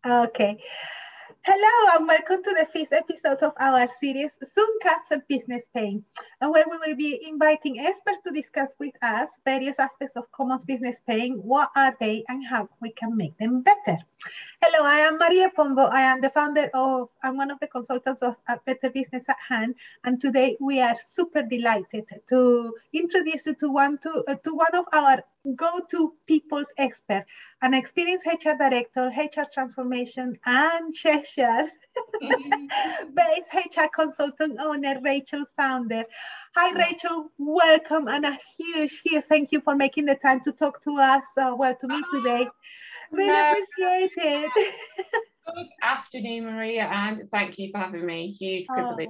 Okay. Hello and welcome to the fifth episode of our series Zoomcast and Business Pain, and where we will be inviting experts to discuss with us various aspects of common business pain, what are they and how we can make them better. Hello, I am Maria Pombo. I am the founder of, I'm one of the consultants of Better Business at Hand, and today we are super delighted to introduce you to one of our go-to people's expert, an experienced HR director, HR transformation, and Cheshire based HR consultant owner, Rachel Saunders. Hi, Rachel. Welcome, and a huge thank you for making the time to talk to us. To me today. Really appreciate it. Good afternoon, Maria, and thank you for having me. Huge privilege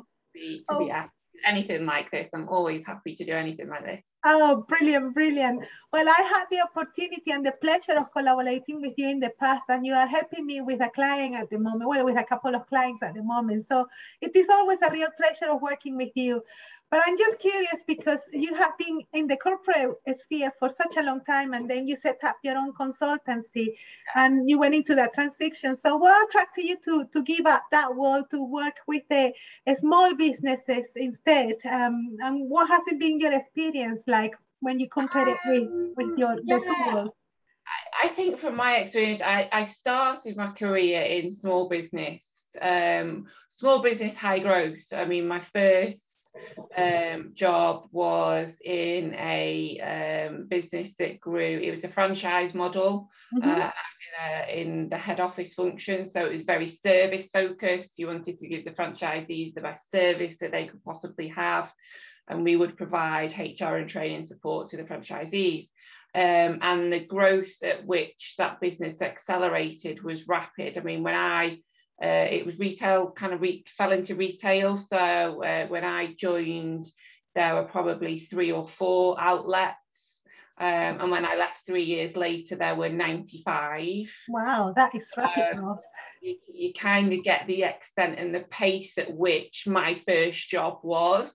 to be asked anything like this. I'm always happy to do anything like this. Oh, brilliant, brilliant. Well, I had the opportunity and the pleasure of collaborating with you in the past, and you are helping me with a client at the moment, well, with a couple of clients at the moment. So it is always a real pleasure of working with you. But I'm just curious because you have been in the corporate sphere for such a long time, and then you set up your own consultancy and you went into that transition. So what attracted you to give up that world to work with the small businesses instead? And what has it been your experience like when you compare it with the two worlds? I think from my experience, I started my career in small business high growth. I mean, my first job was in a business that grew. It was a franchise model. In the head office function, so it was very service focused. You wanted to give the franchisees the best service that they could possibly have, and we would provide HR and training support to the franchisees. And the growth at which that business accelerated was rapid. I mean, when it was retail, kind of fell into retail. So when I joined, there were probably 3 or 4 outlets. And when I left 3 years later, there were 95. Wow, that is rapid growth. You kind of get the extent and the pace at which my first job was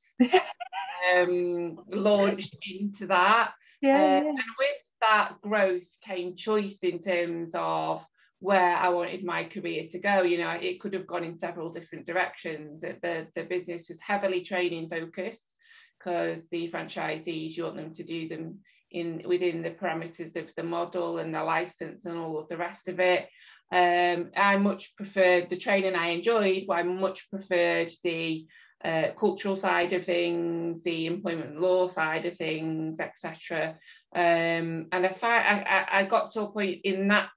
launched into that. And with that growth came choice in terms of where I wanted my career to go. You know, it could have gone in several different directions. The business was heavily training focused because the franchisees, you want them to do them within the parameters of the model and the license and all of the rest of it. I much preferred the training. I enjoyed, but I much preferred the cultural side of things, the employment law side of things, etc. And I got to a point in that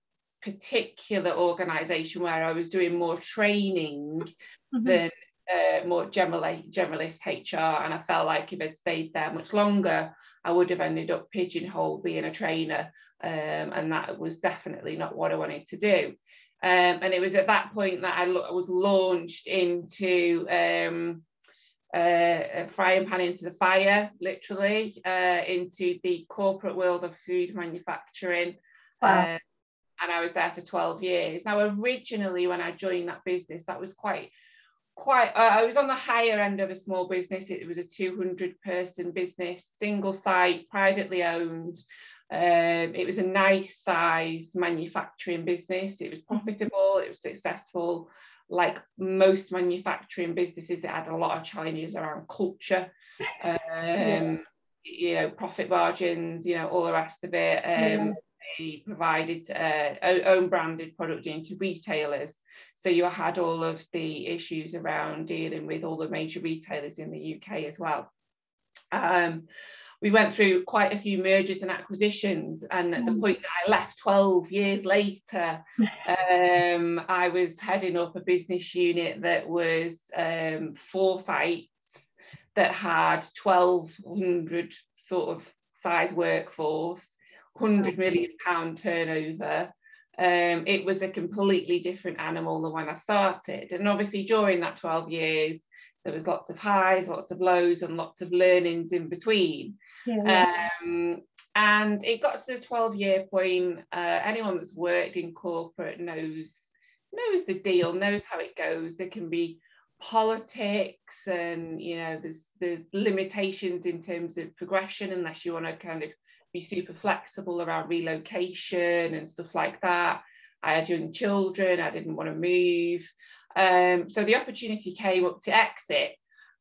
particular organisation where I was doing more training than more generalist HR, and I felt like if I'd stayed there much longer, I would have ended up pigeonholed being a trainer, and that was definitely not what I wanted to do. And it was at that point that I was launched into a frying pan into the fire, literally, into the corporate world of food manufacturing. Wow. And I was there for 12 years. Now, originally, when I joined that business, that was quite I was on the higher end of a small business. It was a 200-person business, single site, privately owned. It was a nice size manufacturing business. It was profitable, it was successful. Like most manufacturing businesses, it had a lot of challenges around culture, you know, profit margins, you know, all the rest of it. They provided own branded product into retailers. So you had all of the issues around dealing with all the major retailers in the UK as well. We went through quite a few mergers and acquisitions, and at the point that I left 12 years later, I was heading up a business unit that was 4 sites that had 1,200 sort of size workforce, £100 million turnover. It was a completely different animal than when I started. And obviously during that 12 years, there was lots of highs, lots of lows, and lots of learnings in between. And it got to the 12-year point. Anyone that's worked in corporate knows the deal, knows how it goes. There can be politics, and you know, there's limitations in terms of progression unless you want to kind of be super flexible around relocation and stuff like that. I had young children, I didn't want to move. So the opportunity came up to exit,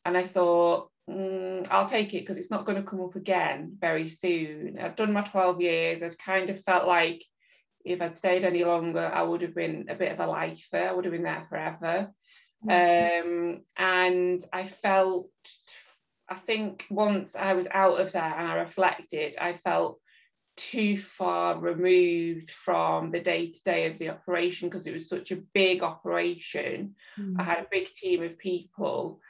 and I thought, I'll take it because it's not going to come up again very soon. I've done my 12 years. I'd kind of felt like if I'd stayed any longer, I would have been a bit of a lifer. I would have been there forever. And I felt, I think once I was out of there and I reflected, I felt too far removed from the day-to-day of the operation, because it was such a big operation. I had a big team of people.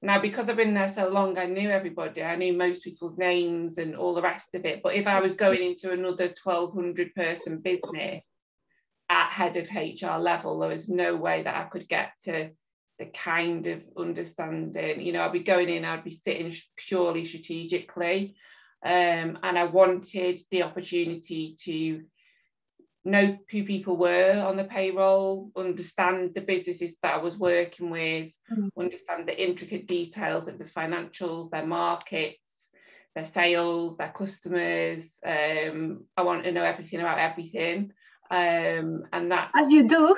Now, because I've been there so long, I knew everybody. I knew most people's names and all the rest of it. But if I was going into another 1,200 person business at head of HR level, there was no way that I could get to the kind of understanding. You know, I'd be going in, I'd be sitting purely strategically. And I wanted the opportunity to know who people were on the payroll, understand the businesses that I was working with, understand the intricate details of the financials, their markets, their sales, their customers. I want to know everything about everything. And that, as you do.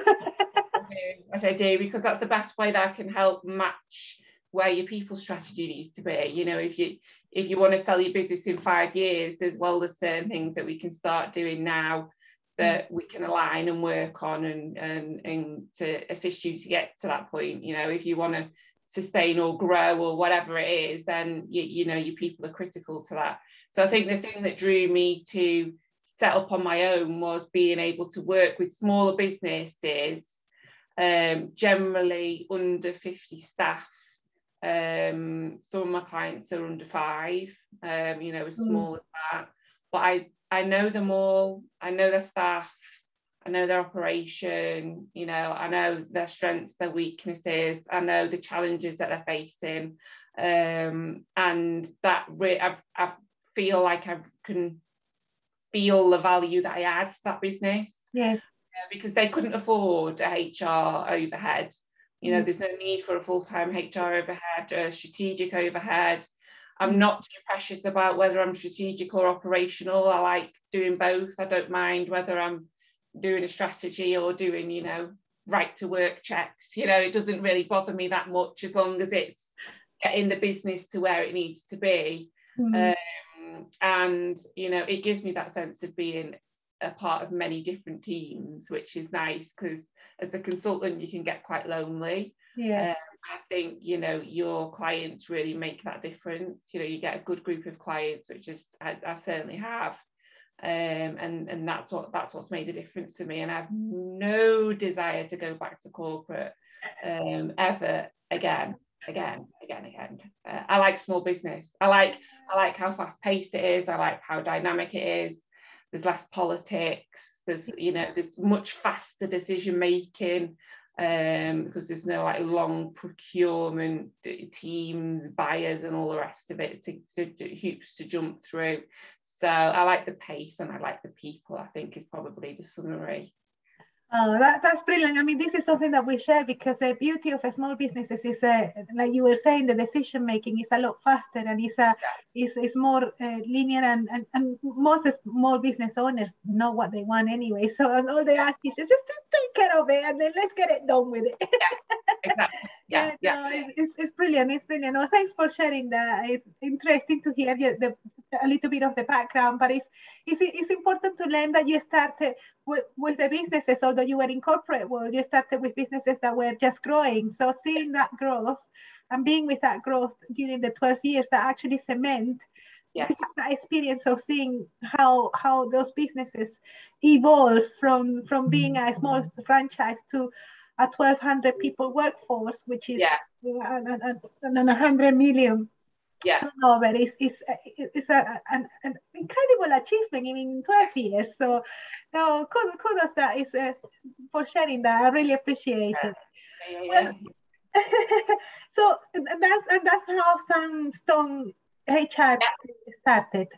as I do, because that's the best way that I can help match where your people strategy needs to be. You know, if you want to sell your business in 5 years, there's certain things that we can start doing now that we can align and work on and to assist you to get to that point. You know, if you want to sustain or grow or whatever it is, then you know your people are critical to that. So I think the thing that drew me to set up on my own was being able to work with smaller businesses, generally under 50 staff. Some of my clients are under 5, you know, as small as that. But I know them all. I know their staff. I know their operation. You know, I know their strengths, their weaknesses. I know the challenges that they're facing, and that I feel like I can feel the value that I add to that business. Yes. Because they couldn't afford a HR overhead. You know, there's no need for a full-time HR overhead, a strategic overhead. I'm not too precious about whether I'm strategic or operational. I like doing both. I don't mind whether I'm doing a strategy or doing, you know, right to work checks. You know, it doesn't really bother me that much as long as it's getting the business to where it needs to be. And, you know, it gives me that sense of being a part of many different teams, which is nice, because as a consultant you can get quite lonely. Yes. I think, you know, your clients really make that difference. You know, you get a good group of clients, which is I certainly have, and that's what's made a difference to me. And I have no desire to go back to corporate ever again. I like small business. I like how fast paced it is. I like how dynamic it is. There's less politics. There's much faster decision making, because there's no like long procurement teams, buyers, and all the rest of it to hoops to jump through. So I like the pace and I like the people, I think, is probably the summary. Oh, that's brilliant. I mean, this is something that we share, because the beauty of small businesses is, like you were saying, the decision making is a lot faster, and is more linear, and most small business owners know what they want anyway. So all they ask is just take care of it, and then let's get it done with it. Exactly. No, it's brilliant. It's brilliant. No, thanks for sharing that. It's interesting to hear a little bit of the background, but it's important to learn that you started with the businesses, although you were in corporate world, you started with businesses that were just growing. So seeing that growth and being with that growth during the 12 years, that actually cement that experience of seeing how those businesses evolve from being a small franchise to a 1,200 people workforce, which is an 100 million. No, but it's an incredible achievement in 12 years. So, no, kudos that is for sharing that. I really appreciate it. Well, so that's how Sandstone HR started.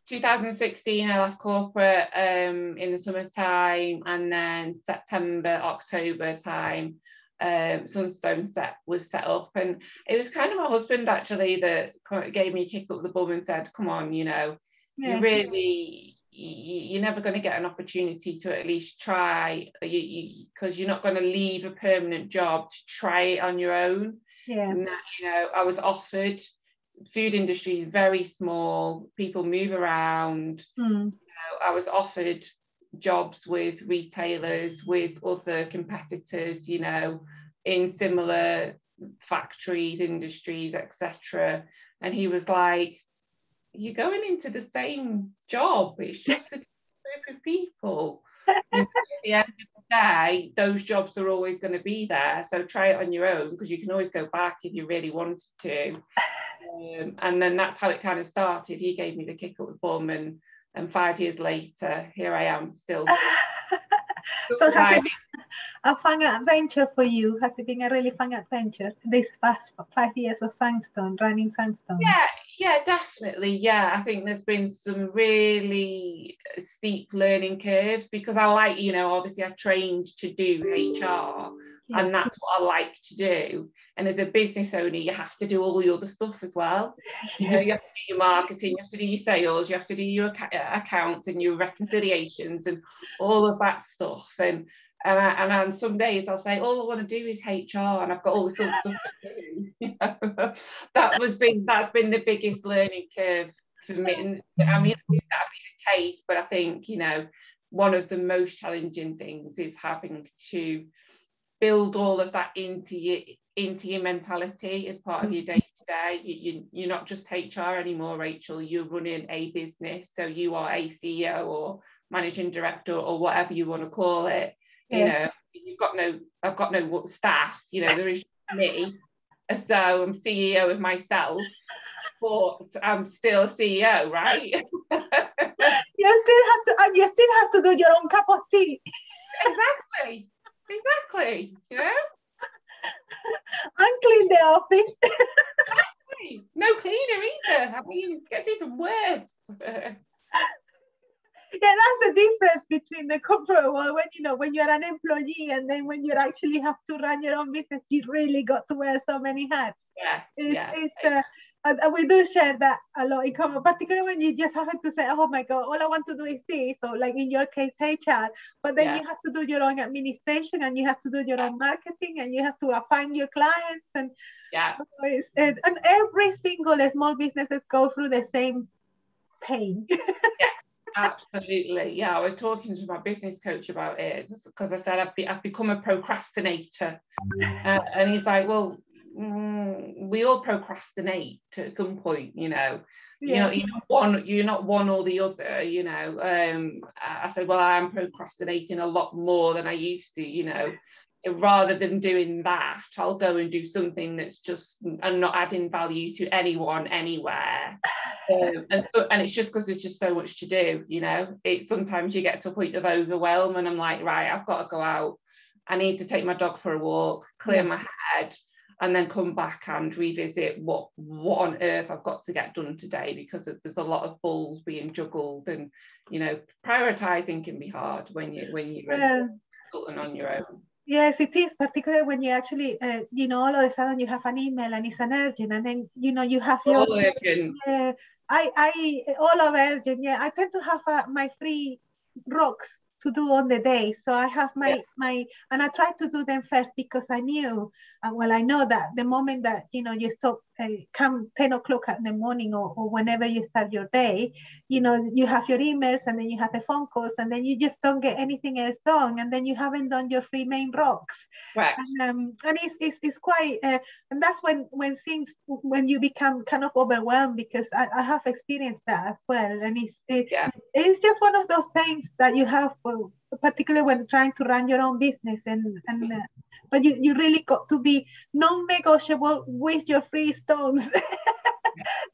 2016 I left corporate in the summertime, and then September, October time Sunstone was set up, and it was kind of my husband actually that gave me a kick up the bum and said, come on, you know, you really you're never going to get an opportunity to at least try, because you're not going to leave a permanent job to try it on your own. Yeah. And that, you know, I was offered, food industry is very small, people move around. You know, I was offered jobs with retailers, with other competitors, you know, in similar factories, industries, etc. And he was like, you're going into the same job, it's just a group of people. You know, at the end of the day, those jobs are always going to be there, so try it on your own, because you can always go back if you really wanted to. And then that's how it kind of started. He gave me the kick up the bum, and 5 years later, here I am still. So has it been a fun adventure for you? Has it been a really fun adventure, this past 5 years of Sandstone, running Sandstone? Yeah, definitely. Yeah, I think there's been some really steep learning curves, because I like, you know, obviously I trained to do HR. Yes. And that's what I like to do. And as a business owner, you have to do all the other stuff as well. Yes. You know, you have to do your marketing, you have to do your sales, you have to do your accounts and your reconciliations and all of that stuff. And on some days I'll say, all I want to do is HR, and I've got all this other stuff to do. You know? That's been the biggest learning curve for me. And I mean, that'd be the case, but I think, you know, one of the most challenging things is having to build all of that into your mentality as part of your day-to-day. You're not just HR anymore, Rachel. You're running a business, so you are a CEO or managing director or whatever you want to call it. You know, I've got no staff. You know, there is me, so I'm CEO of myself, but I'm still a CEO, right? You still have to do your own cup of tea. Exactly, you know? Unclean the office. Exactly. No cleaner either. I mean, it gets even worse. Yeah, that's the difference between the corporate world, when you're an employee, and then when you actually have to run your own business, you really got to wear so many hats. And we do share that a lot in common, particularly when you just have to say, oh my God, all I want to do is this, or like in your case, HR, but then you have to do your own administration, and you have to do your own marketing, and you have to find your clients, and and every single small businesses go through the same pain. Absolutely. Yeah, I was talking to my business coach about it, because I said I've become a procrastinator, and he's like, well, we all procrastinate at some point, you know. You're not one or the other, you know. I said, well, I'm procrastinating a lot more than I used to, you know. Rather than doing that, I'll go and do something that's just, I'm not adding value to anyone anywhere. And it's just because there's just so much to do, you know. Sometimes you get to a point of overwhelm, and I'm like, right, I've got to go out, I need to take my dog for a walk, clear my head, and then come back and revisit what on earth I've got to get done today, because there's a lot of balls being juggled, and, you know, prioritizing can be hard when you're on your own. Yes, it is, particularly when you actually, all of a sudden you have an email and it's an urgent, and then, you have your... All urgent. All of urgent, I tend to have my free rocks to do on the day. So I have my, and I try to do them first, because I knew, I know that the moment that, you stop, come 10 o'clock in the morning, or whenever you start your day, you have your emails, and then you have the phone calls, and then you just don't get anything else done. And then you haven't done your three main rocks. Right. And it's quite, and that's when you become kind of overwhelmed, because I have experienced that as well. And it's just one of those things that you have, particularly when trying to run your own business, but you really got to be non-negotiable with your free stones.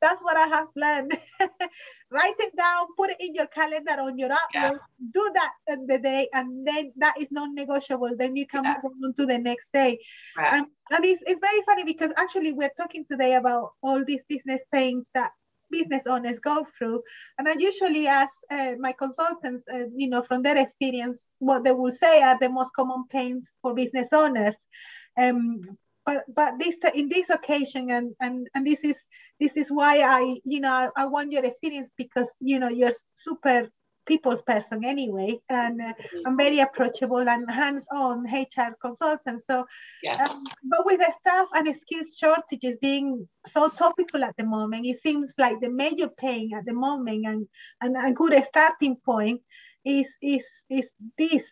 That's what I have learned. Write it down, put it in your calendar, on your Outlook, do that in the day, and then that is non-negotiable. Then you can move on to the next day. Right. And it's very funny, because actually we're talking today about all these business pains that business owners go through, and I usually ask my consultants, from their experience, what they will say are the most common pains for business owners. But in this occasion, and this is why I want your experience, because you're super people's person anyway, and I'm very approachable and hands-on HR consultant. So, but with the staff and skills shortages being so topical at the moment, it seems like the major pain at the moment, and a good starting point is this,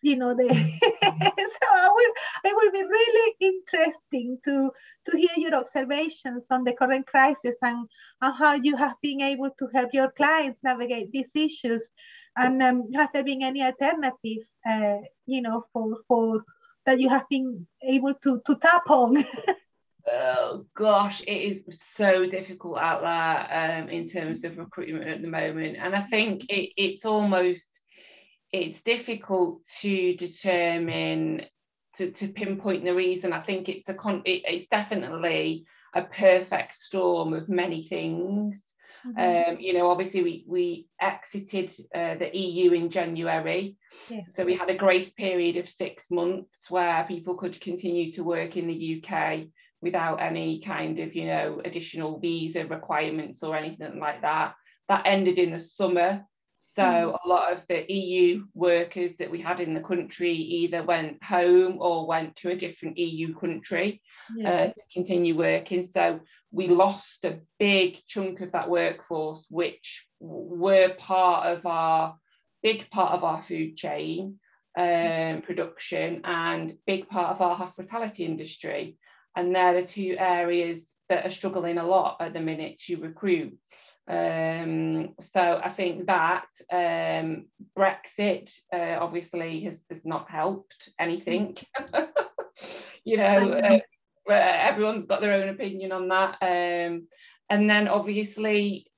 you know, the so it will be really interesting to hear your observations on the current crisis and how you have been able to help your clients navigate these issues, and has there been any alternative, you know, for that you have been able to tap on? Oh gosh, it is so difficult out there in terms of recruitment at the moment, and I think it's difficult to determine, to pinpoint the reason. I think it's definitely a perfect storm of many things. You know, obviously we exited the EU in January, so we had a grace period of 6 months where people could continue to work in the UK without any kind of, you know, additional visa requirements or anything like that. That ended in the summer. So a lot of the EU workers that we had in the country either went home or went to a different EU country to continue working. So we lost a big chunk of that workforce, which were big part of our food chain production and big part of our hospitality industry. And they're the two areas that are struggling a lot at the minute to recruit. So I think that Brexit obviously has not helped anything. You know, everyone's got their own opinion on that. And then obviously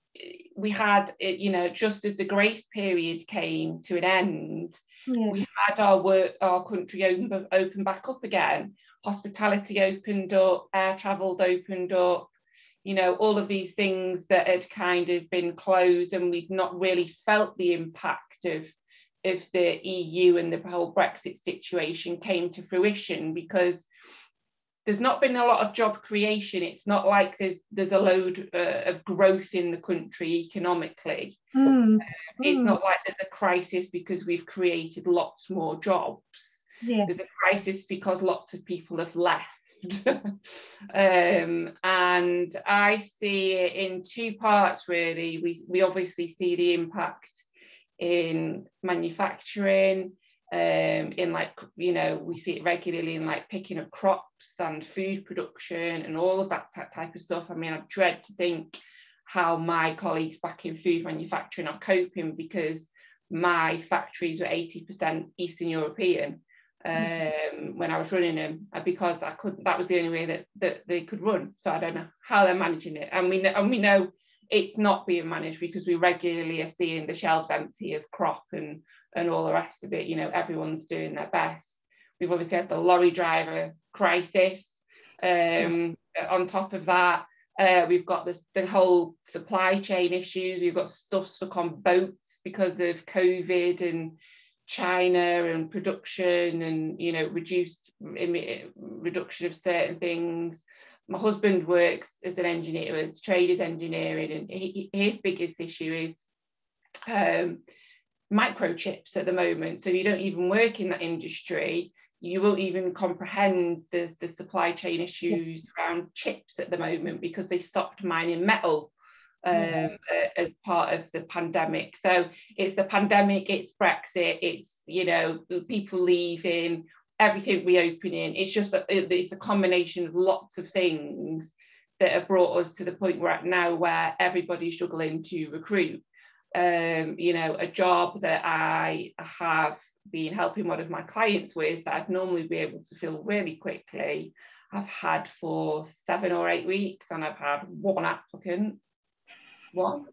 we had, you know, just as the grace period came to an end, we had our country open back up again. Hospitality opened up, air travel opened up. You know, all of these things that had kind of been closed, and we'd not really felt the impact of the EU and the whole Brexit situation came to fruition, because there's not been a lot of job creation. It's not like there's a load of growth in the country economically. It's not like there's a crisis because we've created lots more jobs. There's a crisis because lots of people have left. And I see it in two parts really. We obviously see the impact in manufacturing, in, like, you know, we see it regularly in like picking of crops and food production and all of that type of stuff. I mean, I dread to think how my colleagues back in food manufacturing are coping, because my factories were 80% Eastern European when I was running them, because that was the only way that they could run. So I don't know how they're managing it, and we know it's not being managed, because we regularly are seeing the shelves empty of crop and all the rest of it. You know, everyone's doing their best. We've obviously had the lorry driver crisis. On top of that, we've got the whole supply chain issues. We've got stuff stuck on boats because of COVID and China and production, and, you know, reduction of certain things. My husband works as an engineer, as traders engineering, and his biggest issue is microchips at the moment. So you don't even work in that industry, you won't even comprehend the supply chain issues around chips at the moment, because they stopped mining metal as part of the pandemic. So it's the pandemic, it's Brexit, it's, you know, people leaving, everything reopening. It's just it's a combination of lots of things that have brought us to the point we're at now, where everybody's struggling to recruit. You know, a job that I have been helping one of my clients with, that I'd normally be able to fill really quickly, I've had for 7 or 8 weeks, and I've had one applicant. One.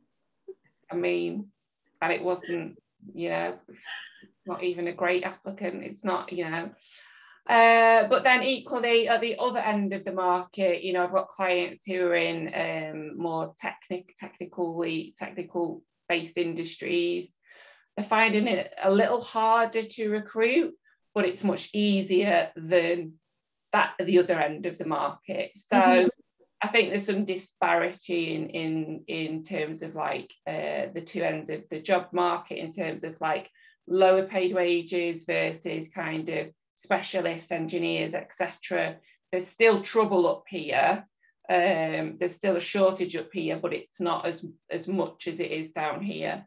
I mean, and it wasn't, you know, not even a great applicant. It's not, you know. But then equally at the other end of the market, you know, I've got clients who are in more technical based industries. They're finding it a little harder to recruit, but it's much easier than that at the other end of the market. So I think there's some disparity in terms of like the two ends of the job market, in terms of like lower paid wages versus kind of specialist engineers, etc. There's still trouble up here. There's still a shortage up here, but it's not as much as it is down here.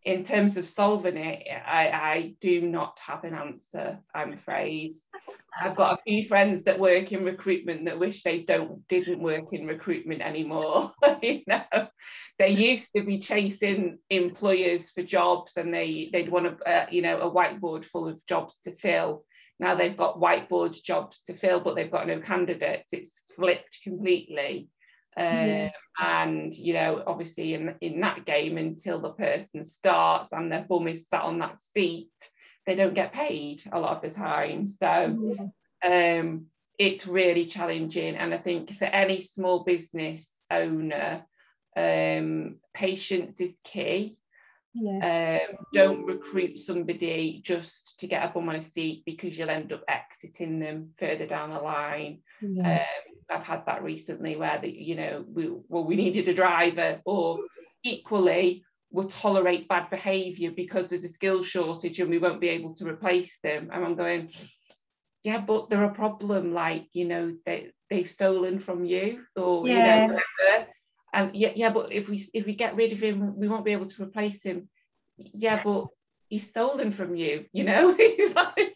In terms of solving it, I do not have an answer, I'm afraid. I've got a few friends that work in recruitment that wish they didn't work in recruitment anymore. You know, they used to be chasing employers for jobs, and they'd want a whiteboard full of jobs to fill. Now they've got whiteboard jobs to fill, but they've got no candidates. It's flipped completely. And you know, obviously in that game, until the person starts and their bum is sat on that seat, they don't get paid a lot of the time. So it's really challenging. And I think for any small business owner, patience is key. Don't recruit somebody just to get a bum on a seat, because you'll end up exiting them further down the line. I've had that recently, where we needed a driver, or equally we'll tolerate bad behaviour because there's a skills shortage and we won't be able to replace them. And I'm going, yeah, but they're a problem, like, you know, they've stolen from you, or you know, whatever. And but if we get rid of him, we won't be able to replace him. Yeah, but he's stolen from you, you know. It's like,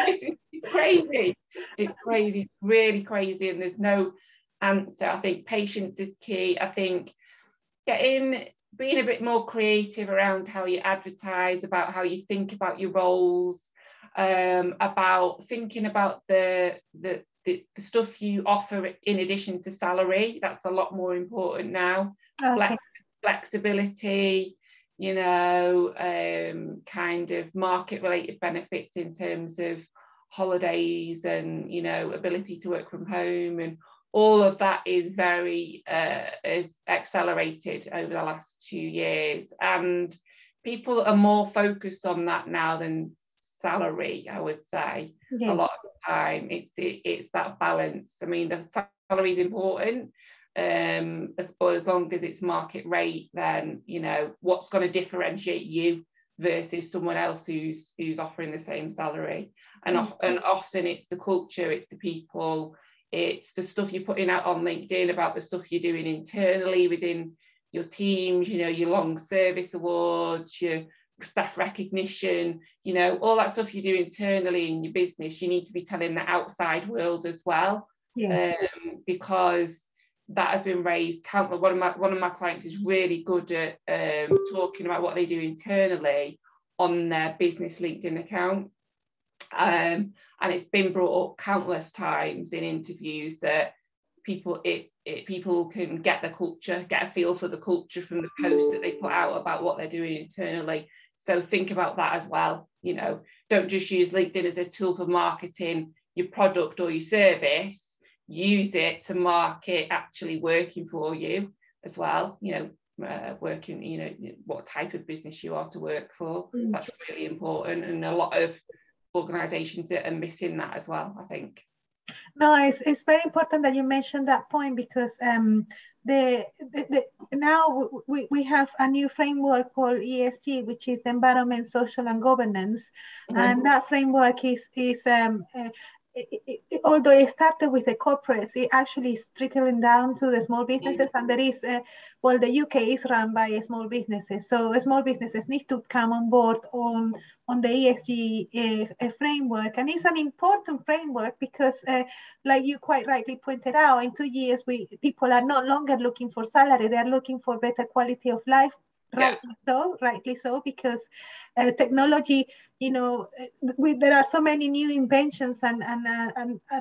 it's crazy. It's crazy, really crazy, and there's no answer. I think patience is key. I think being a bit more creative around how you advertise, about how you think about your roles, about thinking about the stuff you offer in addition to salary. That's a lot more important now. Flexibility, you know, kind of market related benefits in terms of holidays and, you know, ability to work from home, and all of that is very is accelerated over the last 2 years, and people are more focused on that now than salary, I would say. A lot of the time it's that balance. I mean, the salary is important, as long as it's market rate, then, you know, what's going to differentiate you versus someone else who's offering the same salary. And often it's the culture, it's the people, it's the stuff you're putting out on LinkedIn about the stuff you're doing internally within your teams, you know, your long service awards, your staff recognition, you know, all that stuff you do internally in your business. You need to be telling the outside world as well, because that has been raised countless. One of my clients is really good at talking about what they do internally on their business LinkedIn account, and it's been brought up countless times in interviews that people can get the culture, get a feel for the culture from the posts that they put out about what they're doing internally. So think about that as well. You know, don't just use LinkedIn as a tool for marketing your product or your service. Use it to market actually working for you as well. You know, working, you know, what type of business you are to work for. That's really important, and a lot of organisations that are missing that as well, I think. No, it's very important that you mentioned that point, because now we have a new framework called ESG, which is Environment, Social and Governance, and that framework is although it started with the corporates, it actually is trickling down to the small businesses, and there is, the UK is run by small businesses, so small businesses need to come on board on the ESG framework, and it's an important framework because, like you quite rightly pointed out, in 2 years, people are no longer looking for salary, they are looking for better quality of life. Rightly so, because technology, you know, there are so many new inventions and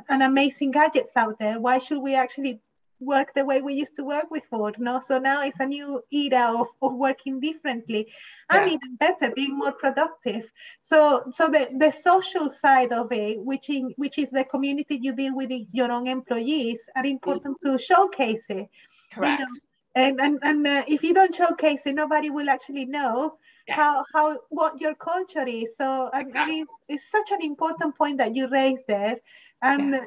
amazing gadgets out there. Why should we actually work the way we used to work before? No, so now it's a new era of working differently and even better, being more productive. So the social side of it, which is the community you build with your own employees, are important to showcase it. Correct. You know? And if you don't showcase it, nobody will actually know. what your culture is. So and it's such an important point that you raised there. And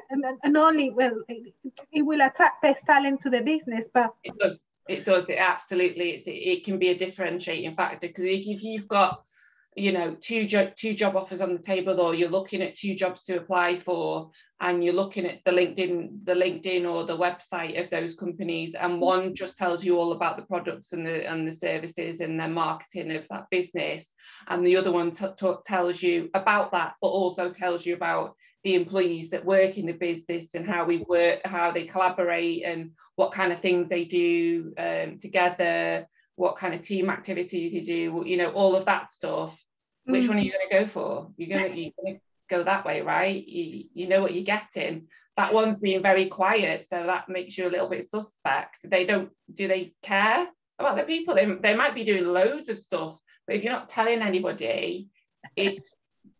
only, well, it will attract best talent to the business, but it does it absolutely. It can be a differentiating factor, because if you've got, you know, two job offers on the table, or you're looking at 2 jobs to apply for, and you're looking at the LinkedIn or the website of those companies, and one just tells you all about the products and the services and the marketing of that business, and the other one tells you about that, but also tells you about the employees that work in the business and how we work, how they collaborate, and what kind of things they do together, what kind of team activities you do, you know, all of that stuff. Which one are you going to go for? You're going to go that way, right? You know what you're getting. That one's being very quiet, so that makes you a little bit suspect. Do they care about the people? They might be doing loads of stuff, but if you're not telling anybody, it's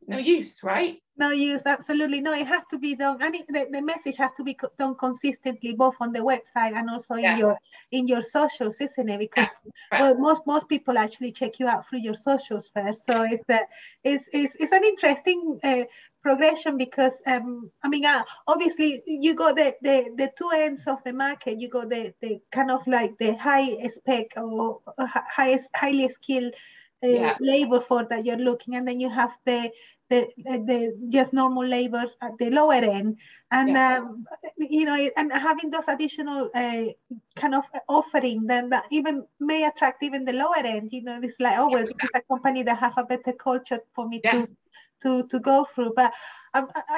no use, right? No use, absolutely. No, it has to be done, and the message has to be done consistently, both on the website and also in your socials, isn't it? Because well, most people actually check you out through your socials first. So it's an interesting progression, because I mean, obviously you got the 2 ends of the market. You got the kind of like the high spec or highly skilled labor force that you're looking, and then you have the just normal labor at the lower end, and you know, and having those additional kind of offering, then that even may attract even the lower end. You know, it's like, oh well, this is a company that have a better culture for me to go through. But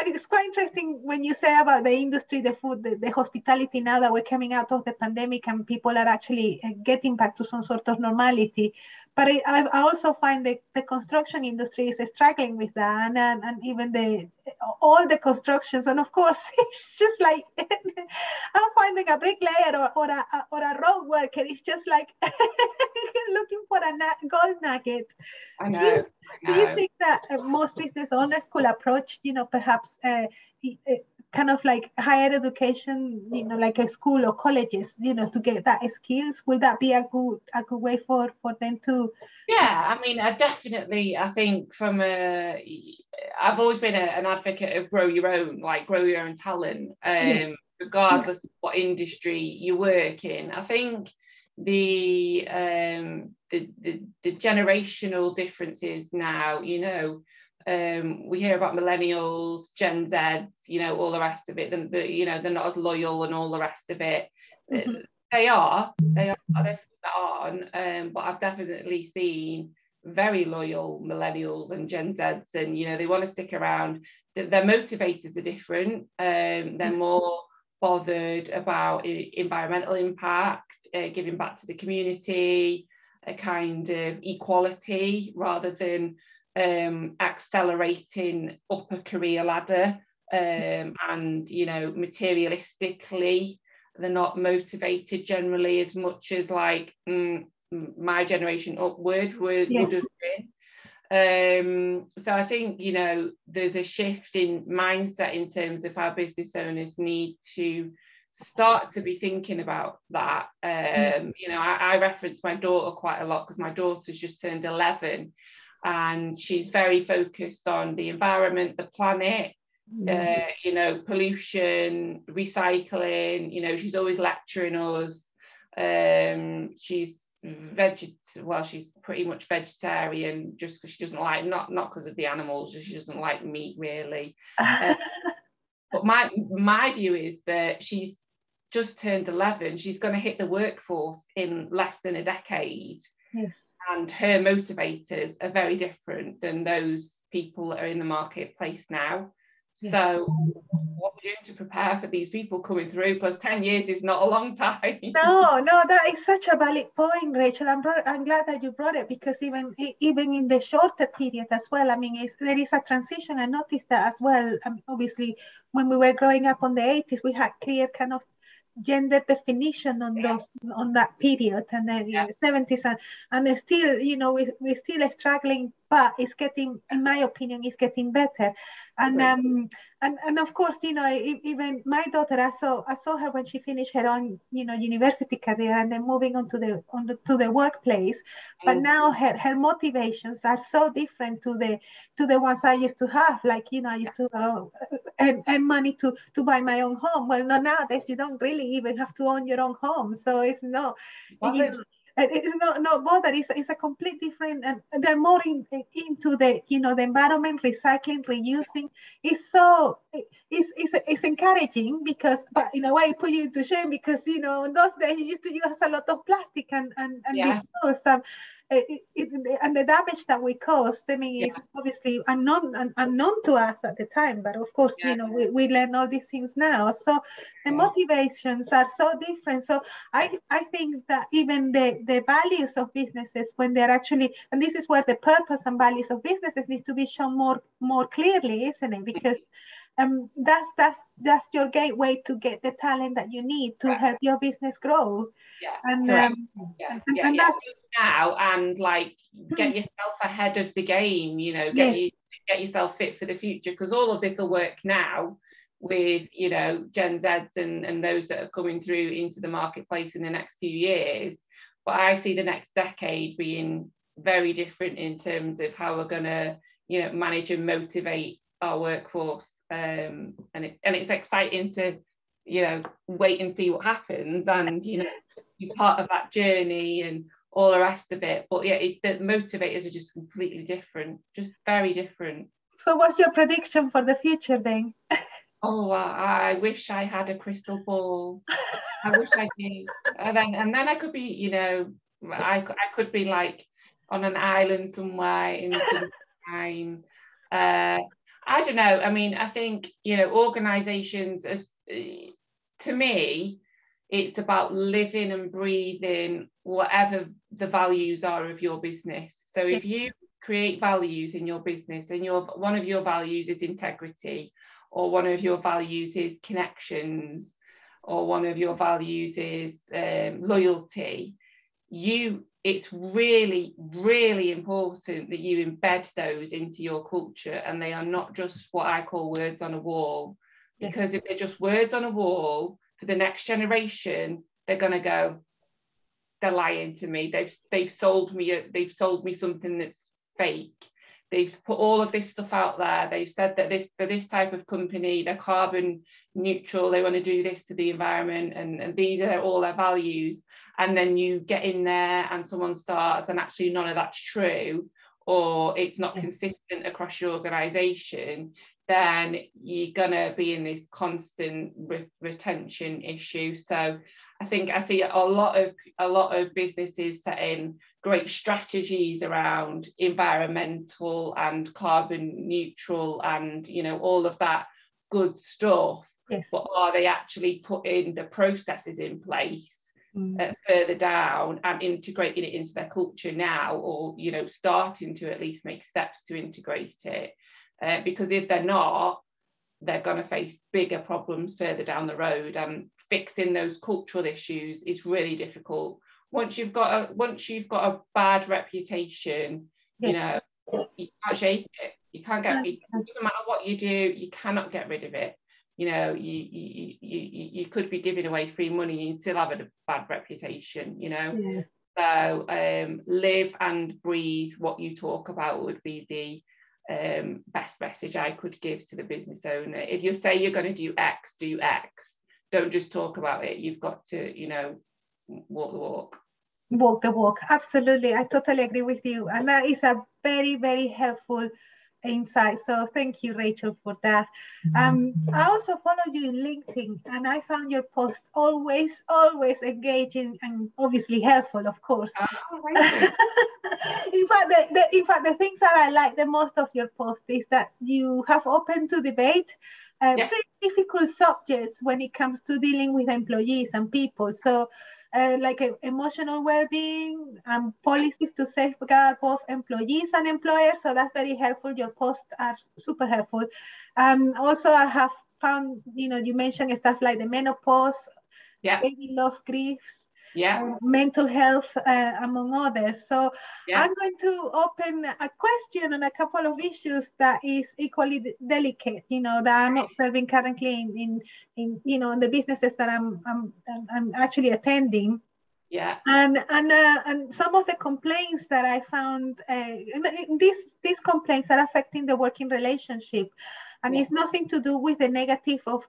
it's quite interesting when you say about the industry, the food, the hospitality, now that we're coming out of the pandemic and people are actually getting back to some sort of normality. But I also find the construction industry is struggling with that, and even all the constructions. And of course, it's just like I'm finding a bricklayer or a road worker. It's just like looking for a gold nugget. I know. Do you think that most business owners could approach, you know, perhaps kind of like higher education, you know, like a school or colleges, you know, to get that skills? Will that be a good way for them to? Yeah, I mean, I think I've always been an advocate of grow your own talent, regardless of what industry you work in. I think the generational differences now, you know, we hear about millennials, Gen Zs, you know, all the rest of it. You know, they're not as loyal and all the rest of it. They are. But I've definitely seen very loyal millennials and Gen Zs, and you know, they want to stick around. Their motivators are different. They're more bothered about environmental impact, giving back to the community, a kind of equality, rather than accelerating up a career ladder, and you know, materialistically they're not motivated generally as much as like my generation upward would have been. So I think, you know, there's a shift in mindset in terms of how business owners need to start to be thinking about that. You know, I reference my daughter quite a lot, because my daughter's just turned 11 and she's very focused on the environment, the planet, you know, pollution, recycling. You know, she's always lecturing us. She's she's pretty much vegetarian, just because she doesn't like, not because of the animals, she doesn't like meat really. But my view is that she's just turned 11. She's going to hit the workforce in less than a decade. Yes. And her motivators are very different than those people that are in the marketplace now. Yes. So what we're doing to prepare for these people coming through, because 10 years is not a long time. No, that is such a valid point, Rachel. I'm glad that you brought it, because even in the shorter period as well, I mean, there is a transition. I noticed that as well. Obviously, when we were growing up on the 80s, we had clear kind of gender definition on that period, and then 70s, and still, you know, we're still struggling but it's getting, in my opinion, it's getting better. And of course, you know, even my daughter, I saw her when she finished her own, you know, university career and then moving on to the workplace. But now her motivations are so different to the ones I used to have. Like, you know, I used to earn money to buy my own home. Well, no, nowadays you don't really even have to own your own home. So it's no, it's not bother. It's a complete different, and they're more into the, you know, the environment, recycling, reusing. It's encouraging, because, but in a way it put you into shame, because, you know, in those days you used to use a lot of plastic and disposal. And the damage that we caused, I mean, is obviously unknown to us at the time, but of course, you know, we learn all these things now. So the motivations are so different. So I think that even the values of businesses, when they're actually, and this is where the purpose and values of businesses need to be shown more clearly, isn't it? Because that's your gateway to get the talent that you need to help your business grow. And that's now, and like get yourself ahead of the game, you know, get yourself fit for the future, because all of this will work now with, you know, Gen Zs and those that are coming through into the marketplace in the next few years. But I see the next decade being very different in terms of how we're going to, you know, manage and motivate our workforce. And it's exciting to, you know, wait and see what happens, and, you know, be part of that journey and all the rest of it. But yeah, the motivators are just completely different, just very different. So what's your prediction for the future then? Oh, I wish I had a crystal ball. I wish I did. And then I could be, you know, I could be like on an island somewhere in sunshine. I don't know. I mean, I think, you know, organisations, to me, it's about living and breathing whatever the values are of your business. So if you create values in your business, and one of your values is integrity, or one of your values is connections, or one of your values is loyalty, it's really, really important that you embed those into your culture, and they are not just what I call words on a wall. Because if they're just words on a wall, for the next generation, they're going to go, they're lying to me. They've sold me something that's fake. They've put all of this stuff out there. They've said that for this type of company, they're carbon neutral. They want to do this to the environment, and these are all their values. And then you get in there and someone starts, and actually none of that's true, or it's not consistent across your organisation, then you're going to be in this constant retention issue. So I think I see a lot of businesses setting great strategies around environmental and carbon neutral and, you know, all of that good stuff. But are they actually putting the processes in place further down and integrating it into their culture now, or, you know, starting to at least make steps to integrate it? Because if they're not, they're going to face bigger problems further down the road, and fixing those cultural issues is really difficult. Once you've got a bad reputation, you know, you can't shake it. You can't get it. Doesn't matter what you do, you cannot get rid of it. You know, you could be giving away free money and still have a bad reputation, you know. So live and breathe what you talk about would be the best message I could give to the business owner. If you say you're going to do X, do X. Don't just talk about it. You've got to, you know, walk the walk. Walk the walk. Absolutely. I totally agree with you. And that is a very, very helpful insight. So thank you, Rachel, for that. I also follow you in LinkedIn, and I found your post always engaging and obviously helpful, of course. In fact, the things that I like the most of your post is that you have open to debate very difficult subjects when it comes to dealing with employees and people. So like emotional well-being and policies to safeguard both employees and employers. So that's very helpful. Your posts are super helpful. Also, I have found, you know, you mentioned stuff like the menopause, baby love griefs. mental health, among others. So I'm going to open a question on a couple of issues that is equally delicate, that I'm observing currently in in the businesses that I'm actually attending. Yeah. And some of the complaints that I found, these complaints are affecting the working relationship, and it's nothing to do with the negative of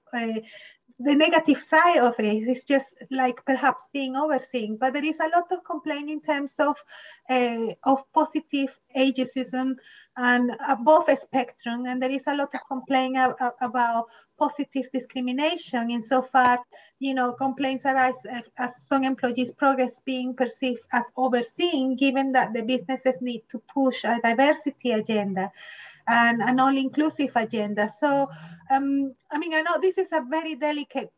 the negative side of it. It's just like perhaps being overseen, but there is a lot of complaint in terms of positive ageism and above a spectrum, and there is a lot of complaint about positive discrimination insofar, complaints arise as some employees' progress being perceived as overseen, given that the businesses need to push a diversity agenda and an all-inclusive agenda. So, I know this is a very delicate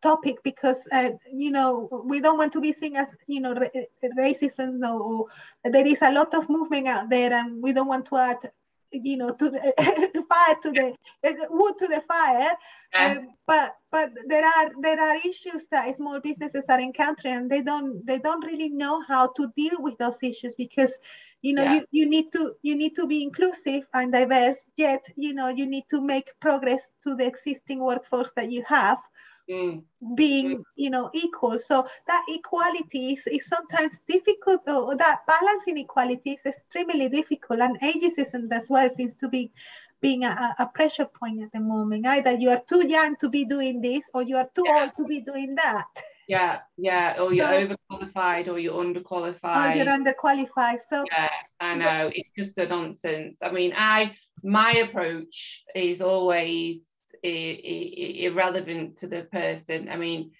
topic because, we don't want to be seen as, racism, or there is a lot of movement out there, and we don't want to add, to the fire, to the wood to the fire. But there are issues that small businesses are encountering, and they don't really know how to deal with those issues because, you need to be inclusive and diverse, yet, you need to make progress to the existing workforce that you have. Being equal. So that equality is sometimes difficult, or that balance in equality is extremely difficult, and ageism as well seems to be being a pressure point at the moment. Either you are too young to be doing this, or you are too old to be doing that. Or you're overqualified, or you're underqualified. Or you're underqualified. So I know, it's just a nonsense. I mean, my approach is always irrelevant to the person. I mean,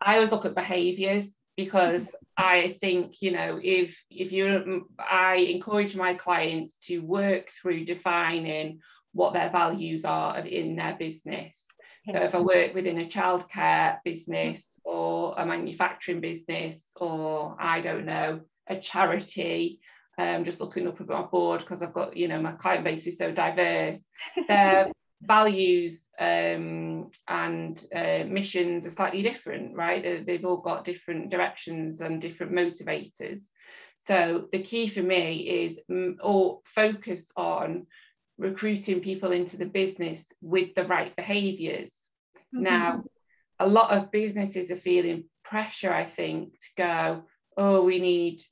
I always look at behaviours, because I think, I encourage my clients to work through defining what their values are in their business. So if I work within a childcare business or a manufacturing business, or I don't know, a charity, just looking up at my board because I've got, my client base is so diverse. Their values and missions are slightly different, right? They've all got different directions and different motivators. So the key for me is all focus on recruiting people into the business with the right behaviours. Now, a lot of businesses are feeling pressure, I think, to go, oh, we need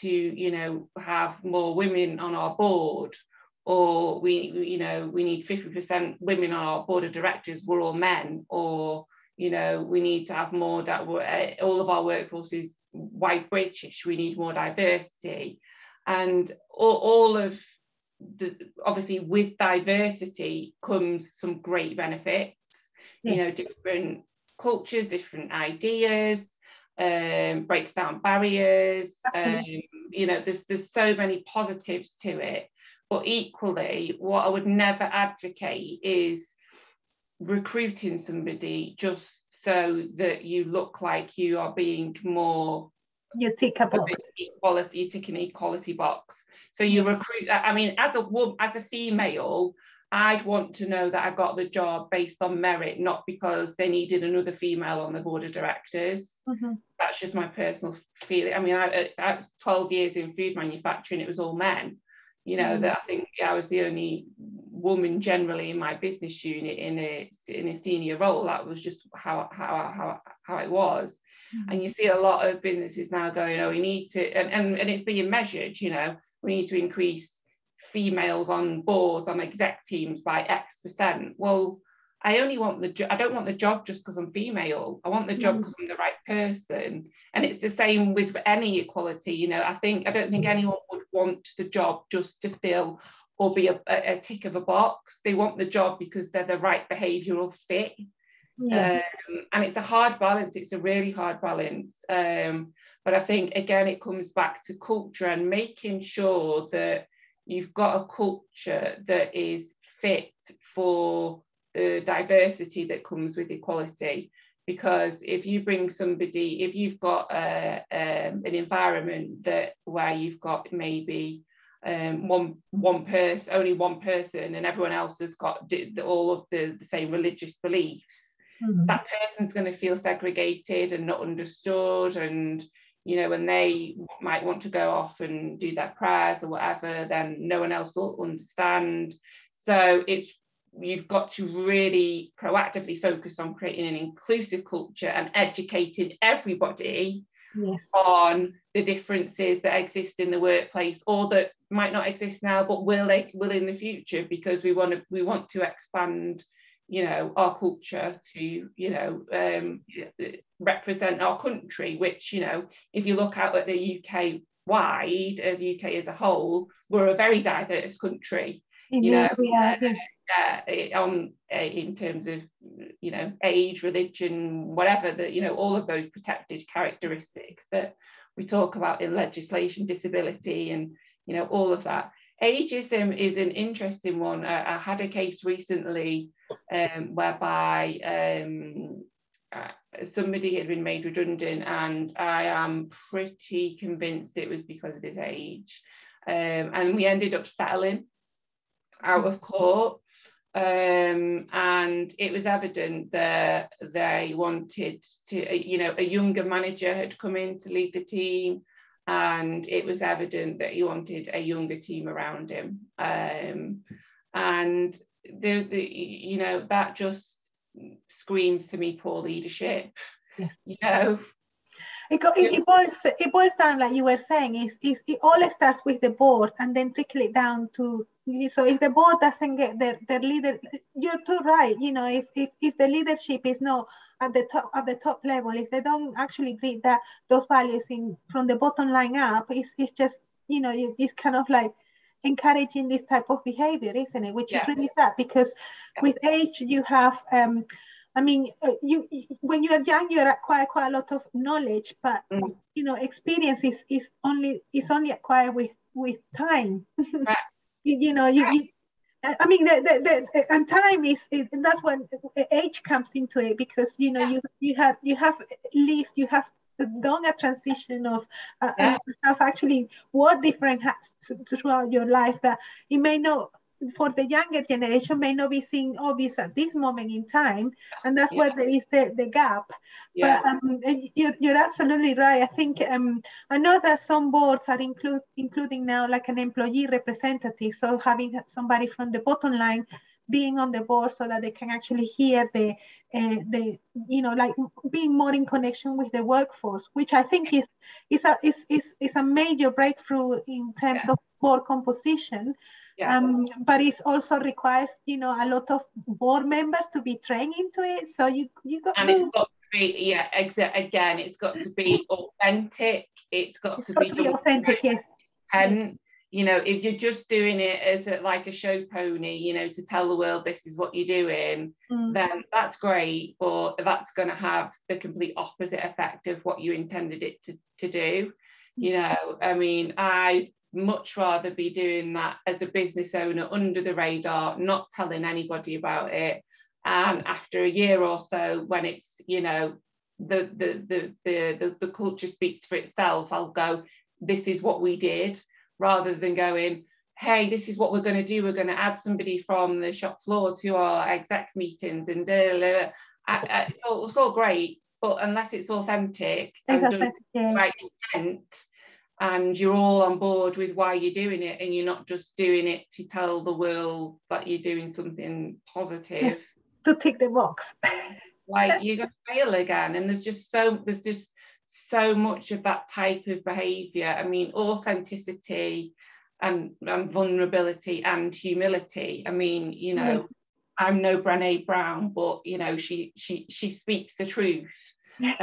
to, have more women on our board, or we need 50% women on our board of directors, we're all men, or, we need to have more, all of our workforce is white British, we need more diversity. And all of obviously with diversity comes some great benefits. Different cultures, different ideas, breaks down barriers. There's so many positives to it. But equally, what I would never advocate is recruiting somebody just so that you look like you are being more. You tick a box. Equality, you tick an equality box. So you recruit. I mean, as a female, I'd want to know that I got the job based on merit, not because they needed another female on the board of directors. That's just my personal feeling. I mean, I was 12 years in food manufacturing, it was all men. That I think I was the only woman generally in my business unit in a senior role. That was just how it was. And you see a lot of businesses now going, oh, we need to, and it's being measured, we need to increase females on boards, on exec teams by X%. Well, I don't want the job just because I'm female. I want the job because I'm the right person. And it's the same with any equality. I don't think anyone would want the job just to fill or be a tick of a box. They want the job because they're the right behavioural fit. And it's a hard balance. It's a really hard balance. But I think, again, it comes back to culture and making sure that you've got a culture that is fit for the diversity that comes with equality. Because if you bring somebody, if you've got an environment where you've got maybe only one person, and everyone else has got all of the same religious beliefs, that person's going to feel segregated and not understood, and you know, when they might want to go off and do their prayers or whatever, then no one else will understand. So you've got to really proactively focus on creating an inclusive culture and educating everybody on the differences that exist in the workplace, or that might not exist now but will in the future, because we want to expand, you know, our culture to, you know, represent our country, which, you know, if you look out at the UK wide, as UK as a whole, we're a very diverse country. You know, we are, in terms of, you know, age, religion, whatever, that, you know, all of those protected characteristics that we talk about in legislation, disability, and, you know, all of that. Ageism is an interesting one. I had a case recently whereby somebody had been made redundant, and I am pretty convinced it was because of his age, and we ended up settling out of court, and it was evident that they wanted to, you know, a younger manager had come in to lead the team, and it was evident that he wanted a younger team around him, and you know, that just screams to me poor leadership. You know, it boils down, like you were saying, it all starts with the board and then trickle it down to, so if the board doesn't get their leader, you're too right, you know, if the leadership is not at the top level, if they don't actually breed those values from the bottom line up, it's just, you know, it's kind of like encouraging this type of behavior, isn't it? Which is really sad, because with age you have I mean, when you are young, you acquire quite a lot of knowledge, but you know, experience is only acquired with time. Right. you know, I mean, and time is that's when age comes into it, because you know you have lived, you have done a transition of and have actually worn different hats throughout your life, that it may not, for the younger generation, may not be seen obvious at this moment in time, and that's where there is the gap. But you're absolutely right. I think I know that some boards are including now like an employee representative, so having somebody from the bottom line being on the board, so that they can actually hear the you know, like being more in connection with the workforce, which I think is a major breakthrough in terms of board composition. But it also requires, you know, a lot of board members to be trained into it. So you got and it's got to be again, it's got to be authentic. It's got to be authentic. Yes. And you know, if you're just doing it as like a show pony, you know, to tell the world this is what you're doing, then that's great, but that's going to have the complete opposite effect of what you intended it to do. You know, I mean, I much rather be doing that as a business owner under the radar, not telling anybody about it, and after a year or so, when it's, you know, the culture speaks for itself, I'll go, this is what we did, rather than going, hey, this is what we're going to do, we're going to add somebody from the shop floor to our exec meetings, and it's all great, but unless it's authentic and done with right intent, and you're all on board with why you're doing it, and you're not just doing it to tell the world that you're doing something positive, to tick the box, like you're going to fail again. And there's just so much of that type of behavior. I mean, authenticity and vulnerability and humility. I mean, you know, I'm no Brené Brown, but you know, she speaks the truth. You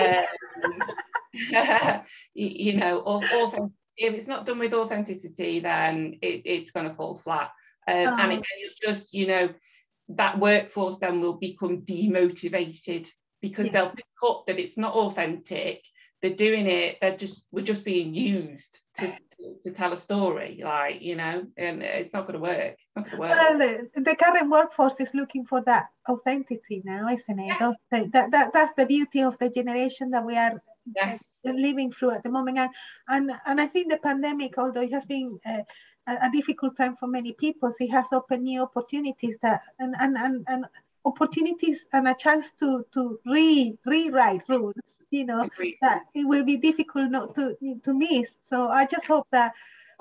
know, if it's not done with authenticity, then it's going to fall flat, and you'll just, you know, that workforce then will become demotivated, because they'll pick up that it's not authentic, they're doing it, we're just being used to tell a story, like, you know, and it's not going to work. Well, the current workforce is looking for that authenticity now, isn't it? That's the beauty of the generation that we are living through at the moment. And I think the pandemic, although it has been a difficult time for many people, it has opened new opportunities that and opportunities and a chance to rewrite rules, Agreed. that it will be difficult not to miss. So I just hope that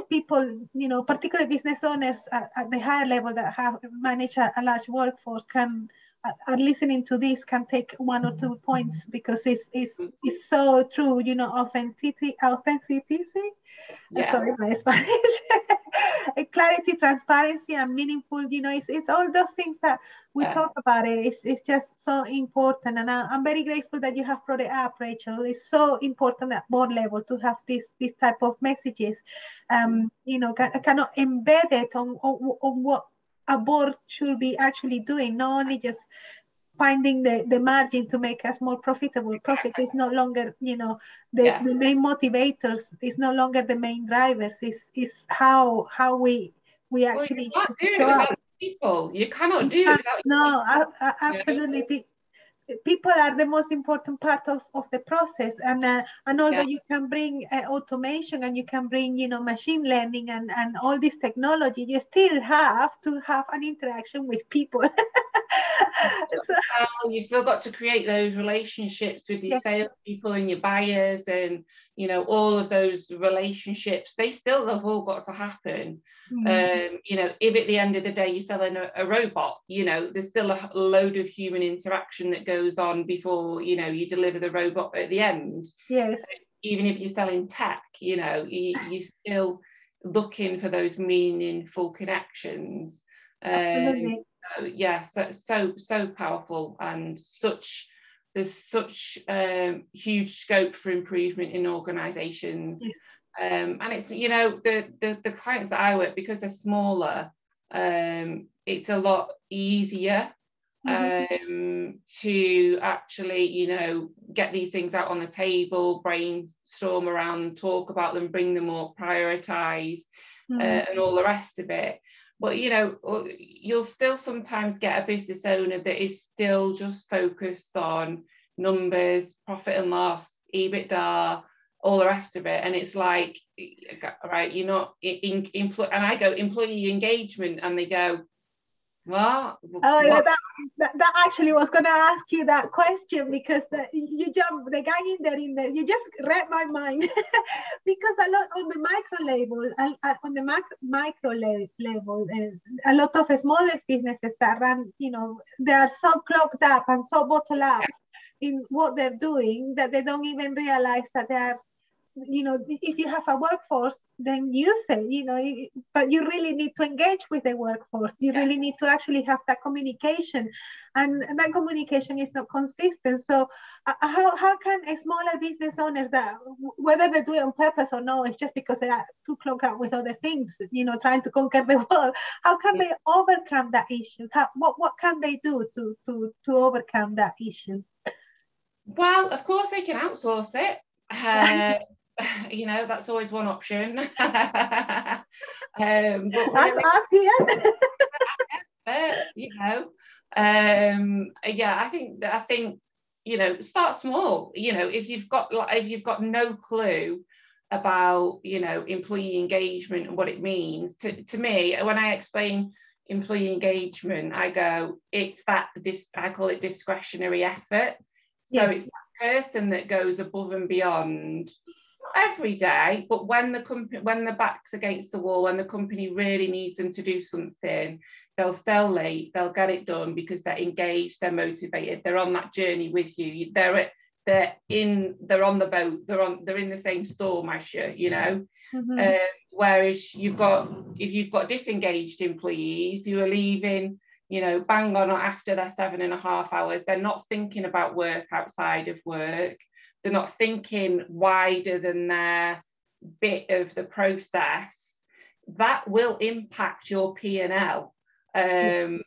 people, particularly business owners at the higher level that have managed a large workforce can, listening to this, can take 1 or 2 points, because it's so true, authenticity. Yeah. Sorry, my Spanish. Clarity, transparency, and meaningful. It's all those things that we talk about. It's just so important, and I'm very grateful that you have brought it up, Rachel. It's so important at board level to have this type of messages. Kind of embed it on what a board should be actually doing, not only just finding the margin to make us more profitable. Profit is no longer, the main motivators. It's no longer the main drivers. It's how we actually show up. People, you cannot do it without. No, absolutely. People are the most important part of the process, and although you can bring automation, and you can bring machine learning and all this technology, you still have to have an interaction with people. You've still got to create those relationships with your salespeople and your buyers, and all of those relationships. They still have all got to happen. If at the end of the day you're selling a robot, there's still a load of human interaction that goes on before you deliver the robot at the end. Yes. Even if you're selling tech, you're still looking for those meaningful connections. Absolutely. So powerful, and there's such huge scope for improvement in organizations. Yes. And it's the clients that I work, because they're smaller, it's a lot easier to actually get these things out on the table, brainstorm around, talk about them, bring them up, prioritize, and all the rest of it. But you'll still sometimes get a business owner that is still just focused on numbers, profit and loss, EBITDA, all the rest of it. And it's like, right, you're not and I go employee engagement, and they go, what? Oh, yeah, that actually was going to ask you that question, because you jump the guy in there you just read my mind. Because a lot on the micro level, a lot of smallest businesses that run, they are so clogged up and so bottled up in what they're doing that they don't even realize that they are, if you have a workforce, then use it, but you really need to engage with the workforce. You really need to actually have that communication, and that communication is not consistent. So how can a smaller business owners, that whether they do it on purpose or no, it's just because they are too clogged up with other things, trying to conquer the world, how can they overcome that issue? What can they do to overcome that issue? Well, of course they can outsource it. That's always one option. But that's us here. I think start small. If you've got no clue about employee engagement and what it means, to me, when I explain employee engagement, I go, I call it discretionary effort. So it's that person that goes above and beyond, not every day, but when the back's against the wall, when the company really needs them to do something, they'll stay late, they'll get it done because they're engaged, they're motivated, they're on that journey with you, they're on the boat, they're in the same storm as you, whereas if you've got disengaged employees who are leaving bang on after their 7.5 hours, they're not thinking about work outside of work, they're not thinking wider than their bit of the process, that will impact your P&L. And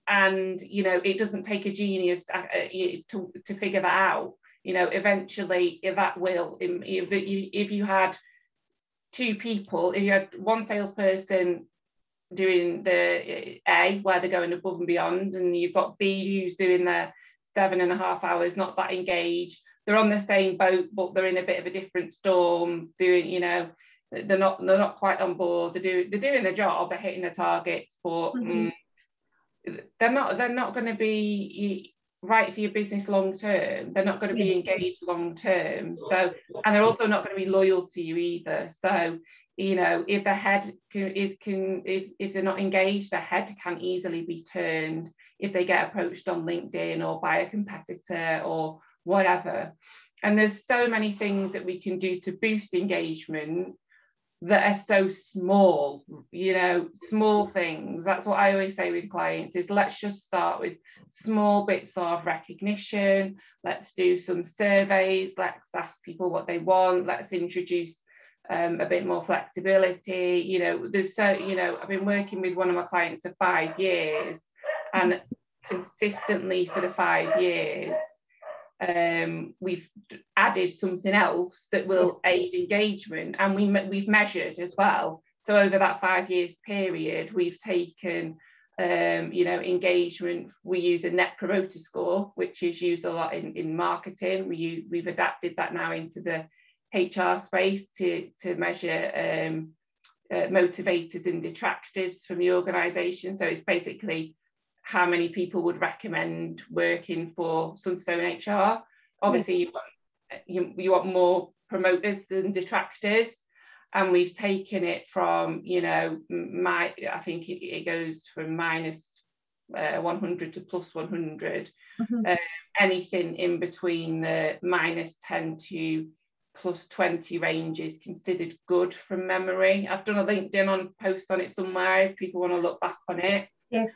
it doesn't take a genius to figure that out. Eventually that will, if you had two people, if you had one salesperson doing the A, where they're going above and beyond, and you've got B who's doing their 7.5 hours, not that engaged, they're on the same boat but they're in a bit of a different storm, doing they're not quite on board, they're doing the job, they're hitting the targets, but they're not going to be right for your business long term. They're not going to be engaged long term. So, and they're also not going to be loyal to you either. So, you know, if the head if they're not engaged, the head can easily be turned if they get approached on LinkedIn or by a competitor or whatever. And there's so many things that we can do to boost engagement that are so small, you know, small things. That's what I always say with clients is let's just start with small bits of recognition. Let's do some surveys. Let's ask people what they want. Let's introduce a bit more flexibility. You know, there's so, you know, I've been working with one of my clients for 5 years, and consistently for the 5 years, we've added something else that will aid engagement, and we've measured as well. So over that 5 years period, we've taken you know, engagement. We use a net promoter score, which is used a lot in marketing. We've adapted that now into the HR space to measure motivators and detractors from the organisation. So it's basically how many people would recommend working for Sunstone HR. Obviously, you want more promoters than detractors, and we've taken it from, you know, I think it goes from minus 100 to plus 100. Anything in between the minus 10 to plus 20 range is considered good from memory. I've done a LinkedIn post on it somewhere if people want to look back on it. Yes.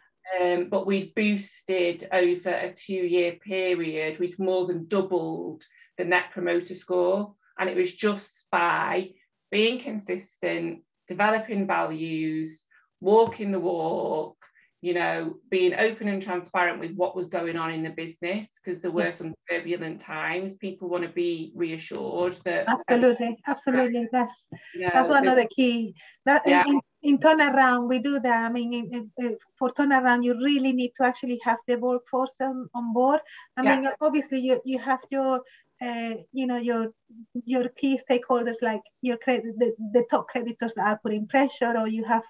But we boosted over a 2-year period, we'd more than doubled the net promoter score. And it was just by being consistent, developing values, walking the walk, you know, being open and transparent with what was going on in the business, because there were some turbulent times. People want to be reassured that absolutely that's one of the key that in turnaround we do that. I mean, for turnaround you really need to actually have the workforce on board. I mean, obviously you have your you know, your key stakeholders, like your the top creditors that are putting pressure, or you have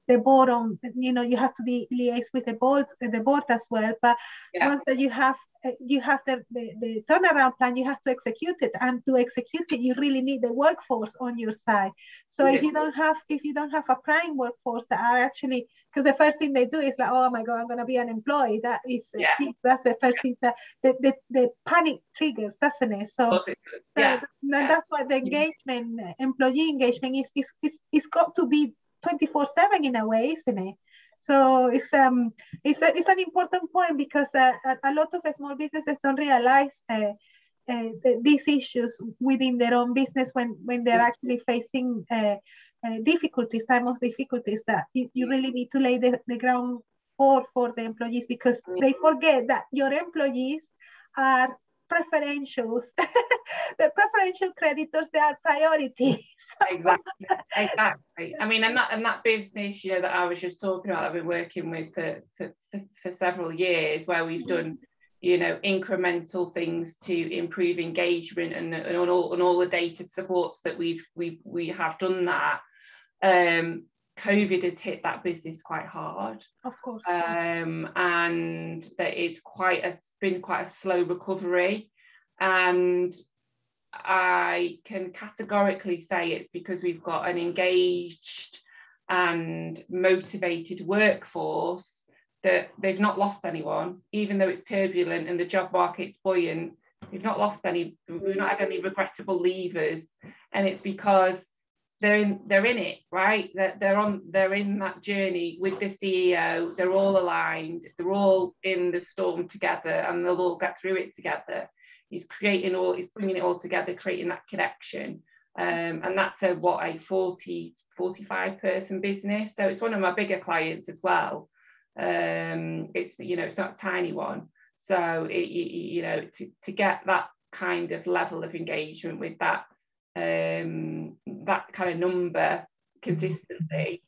the board on, you know, you have to liaise with the board as well. But once that you have the turnaround plan, you have to execute it, and to execute it you really need the workforce on your side. So if you don't have a prime workforce that are actually, because the first thing they do is like, oh my god, I'm going to be unemployed. That is that's the first thing that the panic triggers, doesn't it? So that's why the engagement, employee engagement is got to be 24/7 in a way, isn't it? So it's an important point, because a lot of small businesses don't realize these issues within their own business when they're actually facing difficulties, time of difficulties, that you really need to lay the ground for the employees, because they forget that your employees are preferentials. The preferential creditors, they are priorities. Exactly. I mean, and that business, you know, that I was just talking about, I've been working with for several years, where we've done, you know, incremental things to improve engagement, and on all the data supports that we have done that. COVID has hit that business quite hard, of course, and that it's been quite a slow recovery, and I can categorically say it's because we've got an engaged and motivated workforce, that they've not lost anyone, even though it's turbulent and the job market's buoyant. We've not had any regrettable leavers, and it's because they're in it, right? They're in that journey with the CEO. They're all aligned. They're all in the storm together, and they'll all get through it together. He's bringing it all together, creating that connection. And that's a 45 person business. So it's one of my bigger clients as well. It's, you know, it's not a tiny one. So you know, to get that kind of level of engagement with that kind of number consistently,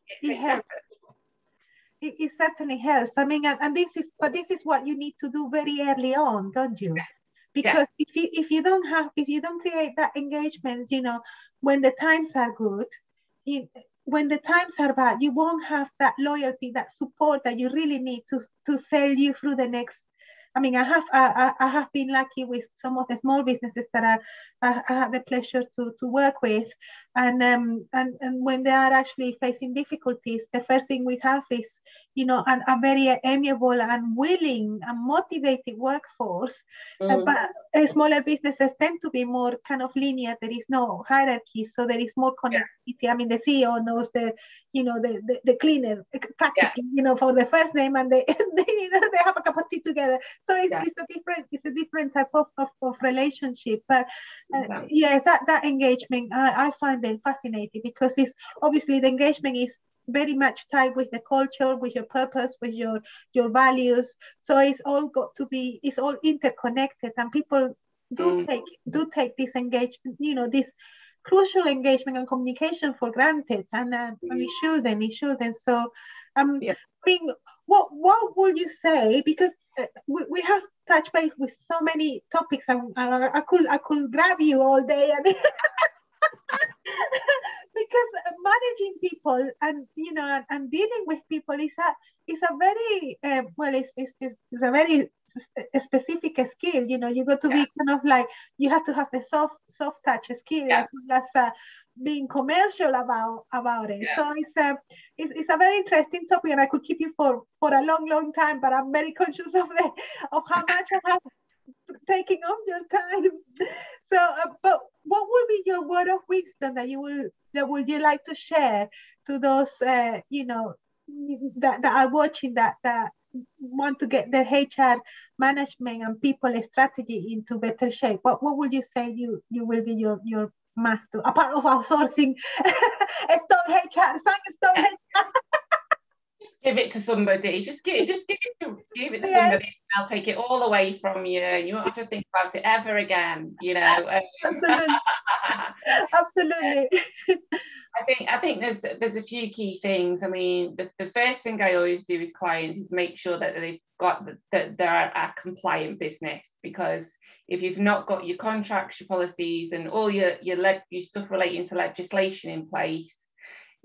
it certainly helps. I mean, and this is what you need to do very early on, don't you? Because if you don't create that engagement, you know, when the times are good, when the times are bad, you won't have that loyalty, that support that you really need to sail you through the next. I mean, I have been lucky with some of the small businesses that I had the pleasure to work with, and when they are actually facing difficulties, the first thing we have is, you know, a very amiable and willing and motivated workforce. But smaller businesses tend to be more kind of linear. There is no hierarchy, so there is more connectivity. I mean, the CEO knows the cleaner practically, you know, for the first name, and they you know, they have a cup of tea together. So it's a different type of relationship. But yes, that engagement, I find it fascinating, because it's obviously the engagement is very much tied with the culture, with your purpose, with your values. So it's all interconnected, and people do take this engagement, you know, this crucial engagement and communication for granted, and it shouldn't. So I mean, what would you say, because we have touched base with so many topics, and I could grab you all day, and because managing people and, you know, and dealing with people is a very it's a very specific skill. You know, you got to be kind of like, you have to have the soft touch skill, as well as being commercial about it. So it's a very interesting topic, and I could keep you for a long time, but I'm very conscious of how much I have taking off your time. So but what would be your word of wisdom that would you like to share to those you know, that are watching, that want to get their HR management and people strategy into better shape? What would you say you will be your master, apart of outsourcing Stone HR, Stone HR? Give it to somebody. Just give it to somebody. I'll take it all away from you. You won't have to think about it ever again. You know. Absolutely. I think there's a few key things. I mean, the first thing I always do with clients is make sure that that they're a compliant business, because if you've not got your contracts, your policies, and all your stuff relating to legislation in place,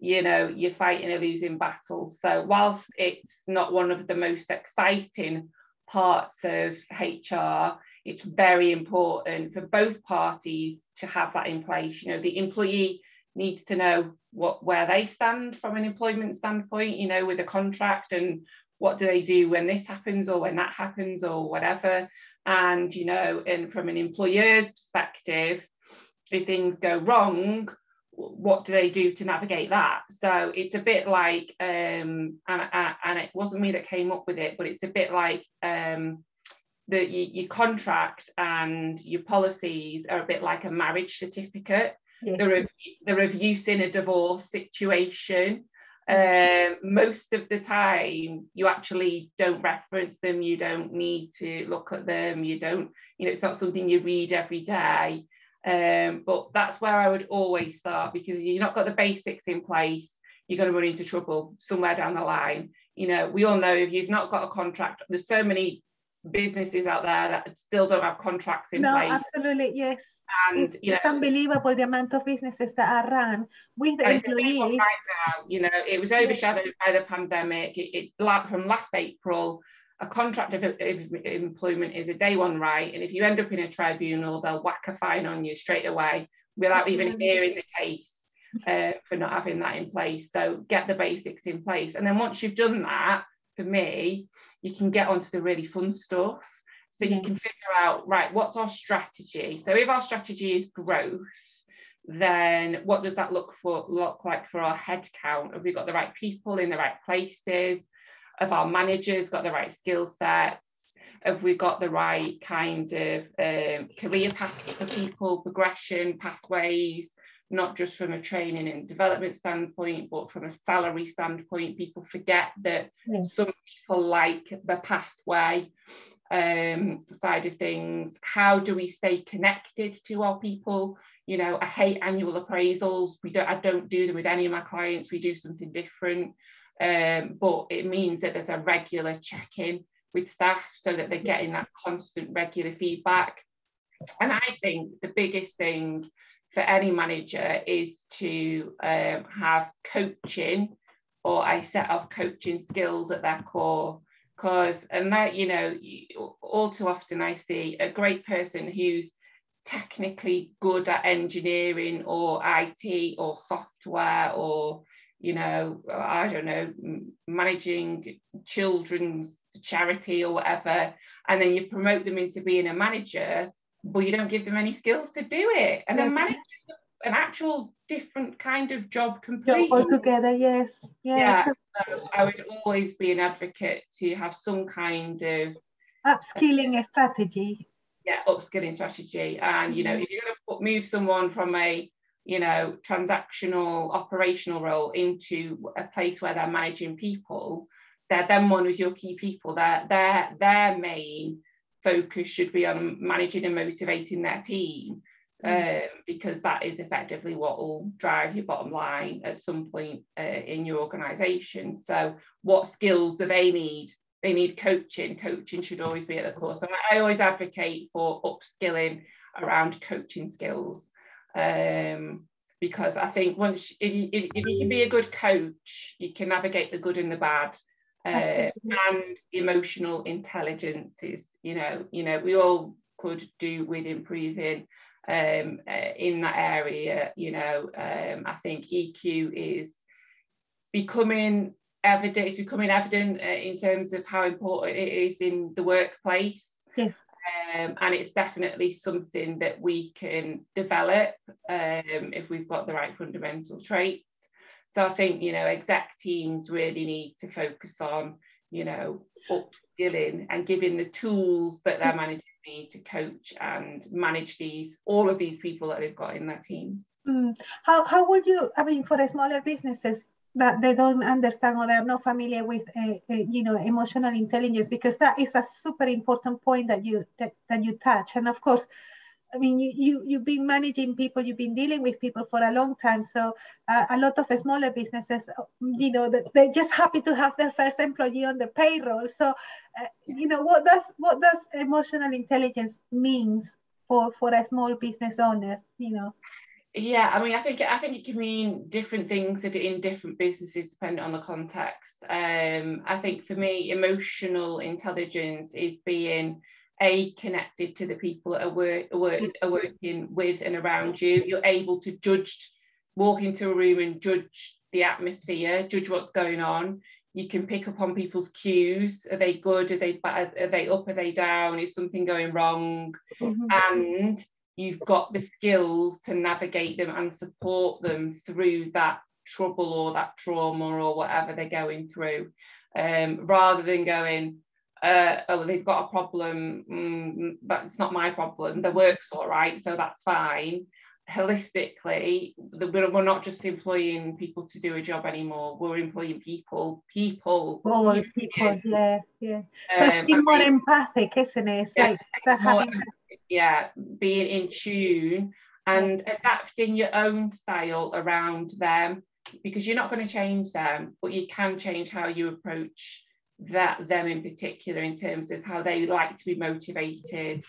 you know, you're fighting a losing battle. So whilst it's not one of the most exciting parts of HR, it's very important for both parties to have that in place. You know, the employee needs to know where they stand from an employment standpoint, you know, with a contract, and what do they do when this happens or when that happens or whatever. And, you know, and from an employer's perspective, if things go wrong, what do they do to navigate that? So it's a bit like, and it wasn't me that came up with it, but it's a bit like your contract and your policies are a bit like a marriage certificate. Yes. They're of use in a divorce situation. Most of the time you actually don't reference them, you don't need to look at them, you know, it's not something you read every day. But that's where I would always start, because if you've not got the basics in place, you're going to run into trouble somewhere down the line. You know, we all know if you've not got a contract, there's so many businesses out there that still don't have contracts in place. Absolutely, yes. And it's unbelievable the amount of businesses that are run with the employees. Right now, you know, it was overshadowed by the pandemic. From last April, a contract of employment is a day one right, and if you end up in a tribunal, they'll whack a fine on you straight away without even hearing the case for not having that in place. So get the basics in place, and then once you've done that, for me, you can get onto the really fun stuff. So you can figure out, right, what's our strategy? So if our strategy is growth, then what does that look like for our headcount? Have we got the right people in the right places? Have our managers got the right skill sets? Have we got the right kind of career paths for people, progression pathways, not just from a training and development standpoint, but from a salary standpoint? People forget that some people like the pathway side of things. How do we stay connected to our people? You know, I hate annual appraisals. I don't do them with any of my clients. We do something different. But it means that there's a regular check-in with staff so that they're getting that constant regular feedback. And I think the biggest thing for any manager is to have coaching or a set of coaching skills at their core. And that, you know, all too often I see a great person who's technically good at engineering or IT or software or, you know, I don't know, managing children's charity or whatever, and then you promote them into being a manager, but you don't give them any skills to do it. And then manager's an actual different kind of job completely. Altogether, yes. Yeah, so I would always be an advocate to have some kind of upskilling strategy. Yeah, upskilling strategy. And, you know, if you're going to move someone from a, you know, transactional operational role into a place where they're managing people, they're then one of your key people. Their main focus should be on managing and motivating their team, because that is effectively what will drive your bottom line at some point in your organisation. So what skills do they need? They need coaching. Coaching should always be at the core. So I always advocate for upskilling around coaching skills, because I think once if you can be a good coach, you can navigate the good and the bad. And emotional intelligence is, you know, we all could do with improving in that area. You know, I think EQ is becoming evident. It's becoming evident in terms of how important it is in the workplace. Yes. And it's definitely something that we can develop if we've got the right fundamental traits. So I think, you know, exec teams really need to focus on, you know, upskilling and giving the tools that their managers need to coach and manage all of these people that they've got in their teams. How would you, I mean, for the smaller businesses that they don't understand or they're not familiar with, you know, emotional intelligence, because that is a super important point that you touch. And of course, I mean, you've been managing people, you've been dealing with people for a long time. So a lot of the smaller businesses, you know, they're just happy to have their first employee on the payroll. So, you know, what does emotional intelligence means for a small business owner, you know? Yeah, I mean, I think it can mean different things in different businesses depending on the context. I think for me, emotional intelligence is being connected to the people that are working with and around you. You're able to walk into a room and judge the atmosphere, judge what's going on. You can pick up on people's cues. Are they good? Are they bad? Are they up? Are they down? Is something going wrong? And you've got the skills to navigate them and support them through that trouble or that trauma or whatever they're going through, rather than going, oh, they've got a problem, that's not my problem, the work's all right, so that's fine. Holistically, we're not just employing people to do a job anymore, we're employing people. All people, yeah. So being more empathic, isn't it? It's being in tune and adapting your own style around them, because you're not going to change them, but you can change how you approach them in particular, in terms of how they like to be motivated,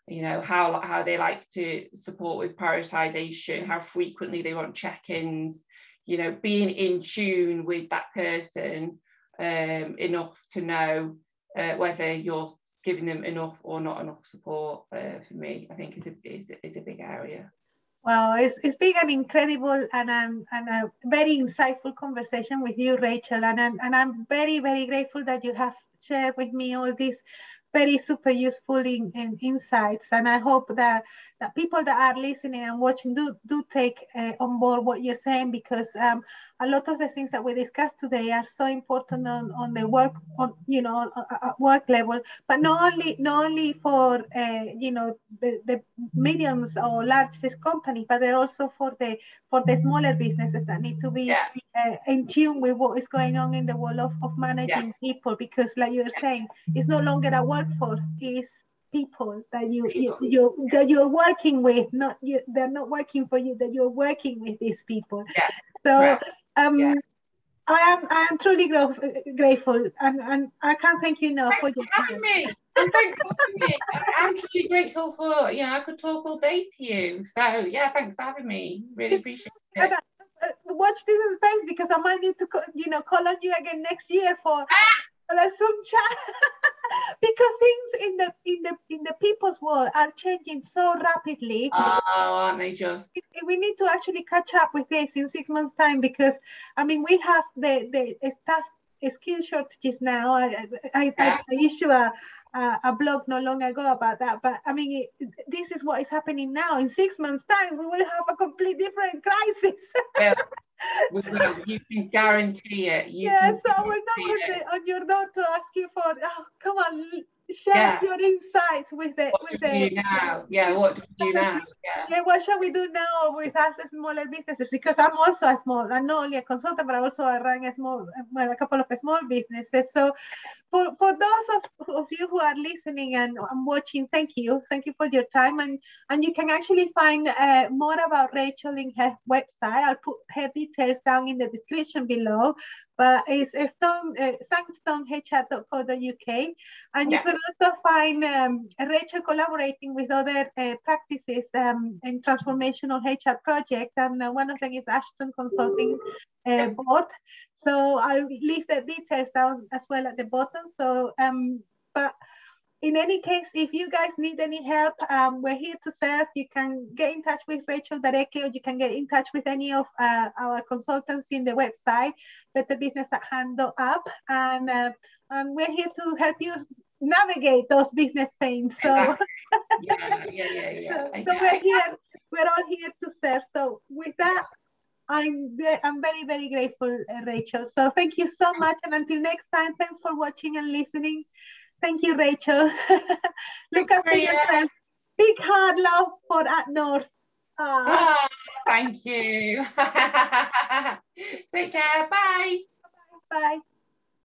you know, how they like to support with prioritization, how frequently they want check-ins, you know, being in tune with that person enough to know whether you're giving them enough or not enough support. For me, I think is a big area. Well, it's been an incredible and a very insightful conversation with you, Rachel, and I'm very, very grateful that you have shared with me all these very super useful insights, and I hope that people that are listening and watching do take on board what you're saying, because a lot of the things that we discussed today are so important on the work, you know, work level, but not only for you know, the mediums or largest companies, but they're also for the smaller businesses that need to be in tune with what is going on in the world of managing people, because like you were saying, it's no longer a workforce, it's people that you're working with, they're not working for you, that you're working with these people. So I am truly grateful, and I can't thank you enough for your time. And thanks for having me. I'm truly grateful for, you know, I could talk all day to you. So yeah, thanks for having me. Really appreciate it. Watch this space, because I might need to, call on you again next year for the Zoom chat. Because things in the people's world are changing so rapidly. Oh, aren't they just? We need to actually catch up with this in 6 months' time, because I mean we have the staff skill shortages now. I issue a blog not long ago about that, but I mean this is what is happening now. In 6 months' time, we will have a complete different crisis. Yeah. You can guarantee it. So I will knock on your door to ask you for, come on, share your insights with the. What do we do now? Yeah, what do we do now? Yeah, what shall we do now with us smaller businesses? Because I'm also I'm not only a consultant, but I also run a couple of small businesses. So for those of you who are listening and watching, thank you for your time, and you can actually find more about Rachel in her website. I'll put her details down in the description below, but it's sandstonehr.co.uk, and you can also find Rachel collaborating with other practices in transformational HR projects, and one of them is Ashton Consulting Board. So I'll leave the details down as well at the bottom. So, but in any case, if you guys need any help, we're here to serve. You can get in touch with Rachel directly, or you can get in touch with any of our consultants in the website, betterbusiness@hand.app, and we're here to help you navigate those business pains. So, so we're all here to serve. So with that, I'm very, very grateful, Rachel. So thank you so much. And until next time, thanks for watching and listening. Thank you, Rachel. Look after yourself. Big hard love for Up North. Thank you. Take care. Bye. Bye.